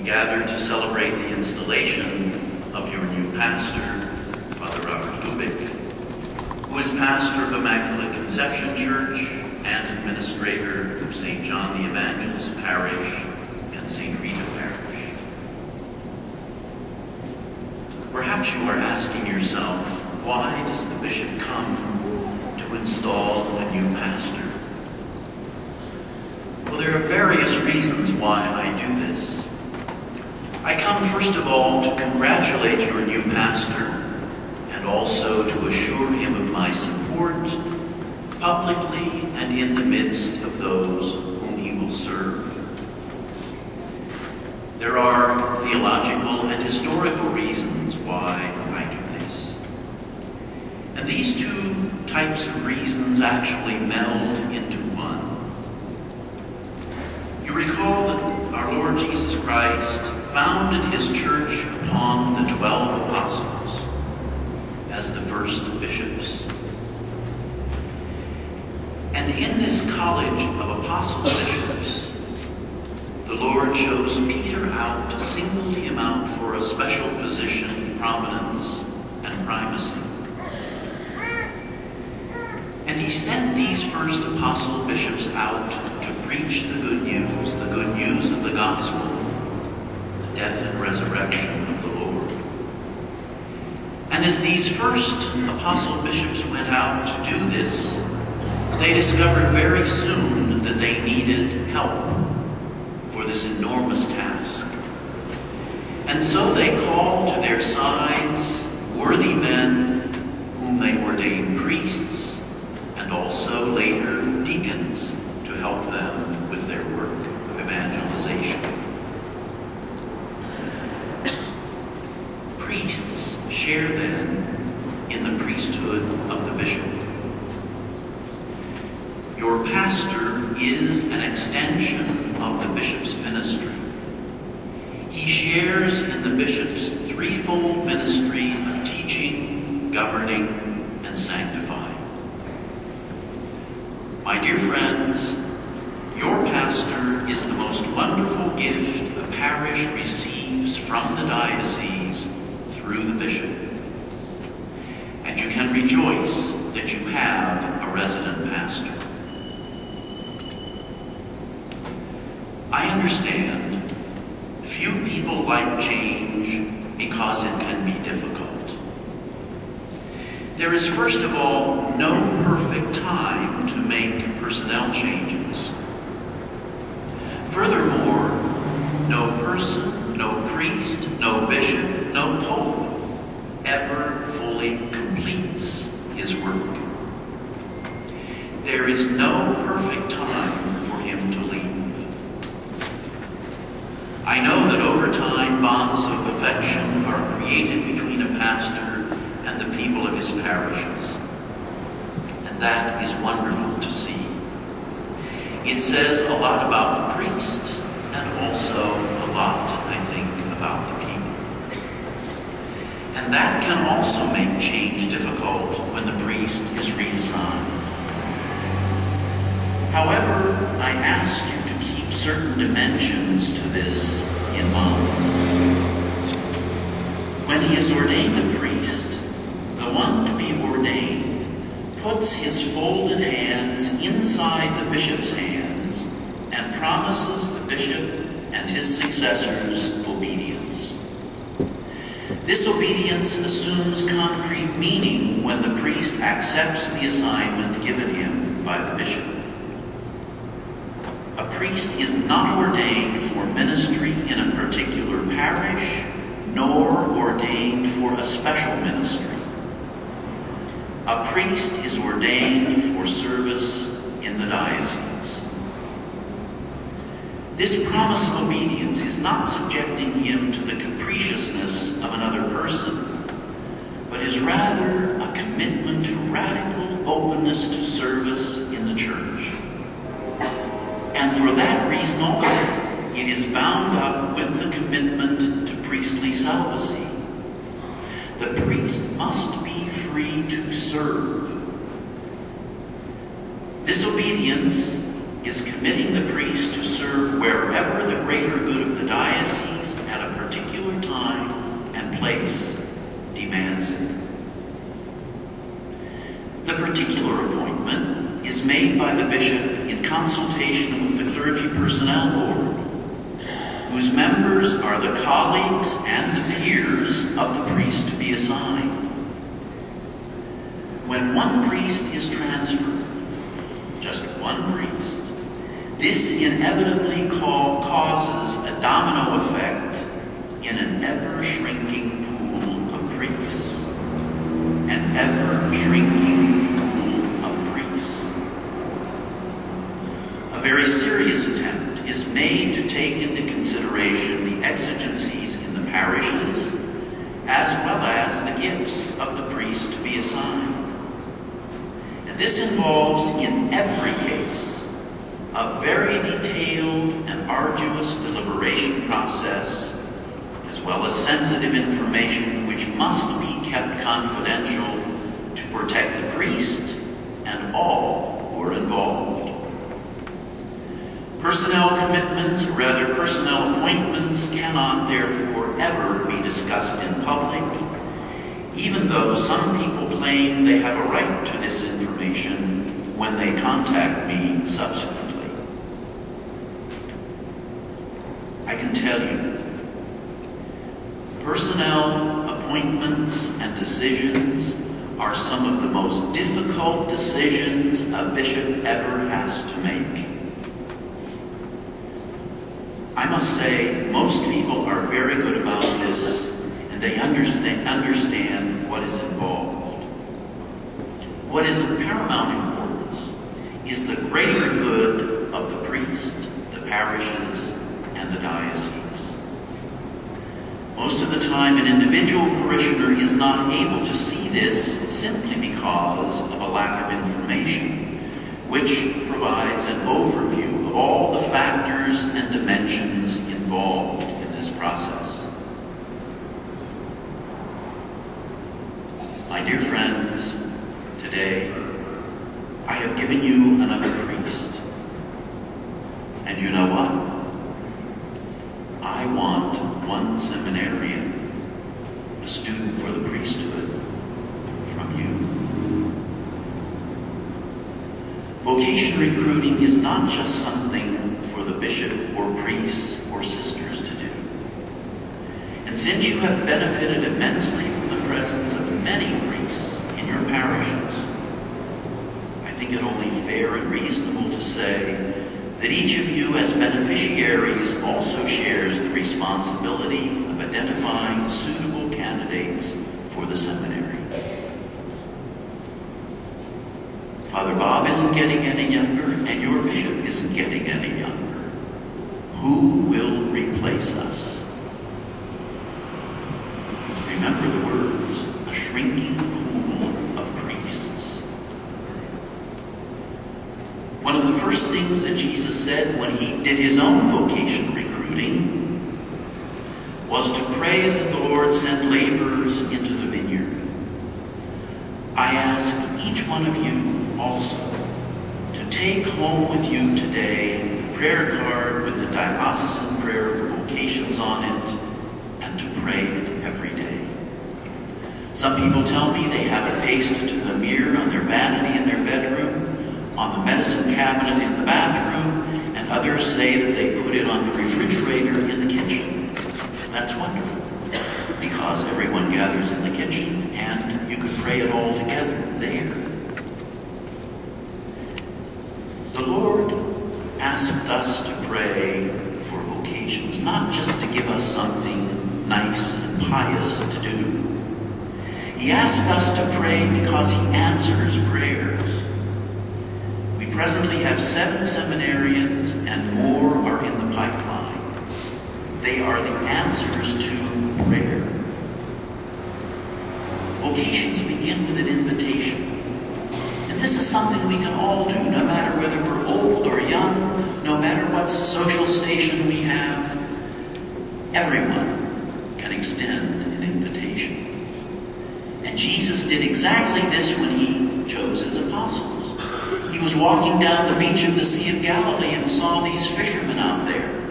gather to celebrate the installation of your new pastor, Father Robert Kubik, who is pastor of Immaculate Conception Church and administrator of St. John the Evangelist Parish and St. Rita Parish. Perhaps you are asking yourself, why does the bishop come to install a new pastor? Well, there are various reasons why I do this. I come first of all to congratulate your new pastor and also to assure him of my support publicly and in the midst of those whom he will serve. There are theological and historical reasons why I do this. And these two types of reasons actually meld into one. You recall that our Lord Jesus Christ founded his church upon the 12 apostles as the first bishops. And in this college of apostle bishops, the Lord chose Peter out, singled him out for a special position of prominence and primacy. And he sent these first apostle bishops out to preach the good news of the gospel, the death and resurrection of the Lord. And as these first apostle bishops went out to do this, they discovered very soon that they needed help for this enormous task. And so they called to their sides worthy men whom they ordained priests and also later deacons to help them with their work of evangelization. Priests share then in the priesthood of the bishop. Your pastor is an extension of the bishop's ministry. He shares in the bishop's threefold ministry of teaching, governing, and sanctifying. My dear friends, your pastor is the most wonderful gift a parish receives from the diocese through the bishop. And you can rejoice that you have a resident pastor. I understand few people like change because it can be difficult. There is, first of all, no perfect time to make personnel changes. Furthermore, no person, no priest, no bishop, no pope ever fully completes his work. There is no perfect time for him to leave. I know that over time, bonds of affection are created between a pastor and the people of his parishes. And that is wonderful to see. It says a lot about the priest and also a lot, I think, about the people. And that can also make change difficult when the priest is reassigned. However, I ask you to keep certain dimensions to this in mind. When he is ordained a priest, the one to be ordained puts his folded hands inside the bishop's hands and promises the bishop and his successors obedience. This obedience assumes concrete meaning when the priest accepts the assignment given him by the bishop. A priest is not ordained for ministry in a particular parish, nor ordained for a special ministry. A priest is ordained for service in the diocese. This promise of obedience is not subjecting him to the capriciousness of another person, but is rather a commitment to radical openness to service in the church. And for that reason also, it is bound up with the commitment to priestly celibacy. The priest must be free to serve. This obedience is committing the priest to serve wherever the greater good of the diocese consultation with the Clergy Personnel Board, whose members are the colleagues and the peers of the priest to be assigned. When one priest is transferred, just one priest, this inevitably causes a domino effect in an ever-shrinking pool of priests. An ever-shrinking pool of priests. A very serious attempt is made to take into consideration the exigencies in the parishes, as well as the gifts of the priest to be assigned. And this involves, in every case, a very detailed and arduous deliberation process, as well as sensitive information which must be kept confidential to protect the priest and all who are involved. Personnel commitments, or rather personnel appointments, cannot therefore ever be discussed in public, even though some people claim they have a right to this information when they contact me subsequently. I can tell you, personnel appointments and decisions are some of the most difficult decisions a bishop ever has to make. I must say, most people are very good about this, and they understand what is involved. What is of paramount importance is the greater good of the priest, the parishes, and the diocese. Most of the time, an individual parishioner is not able to see this simply because of a lack of information, which provides an overview of all the factors and dimensions involved in this process. My dear friends, today I have given you another priest. And you know what? I want one seminarian, a student for the priesthood, from you. Vocation recruiting is not just something for the bishop or priests or sisters to do. And since you have benefited immensely from the presence of many priests in your parishes, I think it only fair and reasonable to say that each of you as beneficiaries also shares the responsibility of identifying suitable candidates for the seminary. Father Bob isn't getting any younger, and your bishop isn't getting any younger. Who will replace us? Remember the words, a shrinking pool of priests. One of the first things that Jesus said when he did his own vocation recruiting was to pray that the Lord send laborers into the vineyard. I ask each one of you also to take home with you today the prayer card with the diocesan prayer for vocations on it, and to pray it every day. Some people tell me they have it pasted to the mirror on their vanity in their bedroom, on the medicine cabinet in the bathroom, and others say that they put it on the refrigerator in the kitchen. That's wonderful, because everyone gathers in the kitchen and you can pray it all together there. The Lord asks us to pray for vocations, not just to give us something nice and pious to do. He asks us to pray because he answers prayers. We presently have 7 seminarians and more are in the pipeline. They are the answers to prayer. Vocations begin with an invitation. And this is something we can all do, no matter whether we're old or young, no matter what social station we have. Everyone can extend an invitation. And Jesus did exactly this when he chose his apostles. He was walking down the beach of the Sea of Galilee and saw these fishermen out there.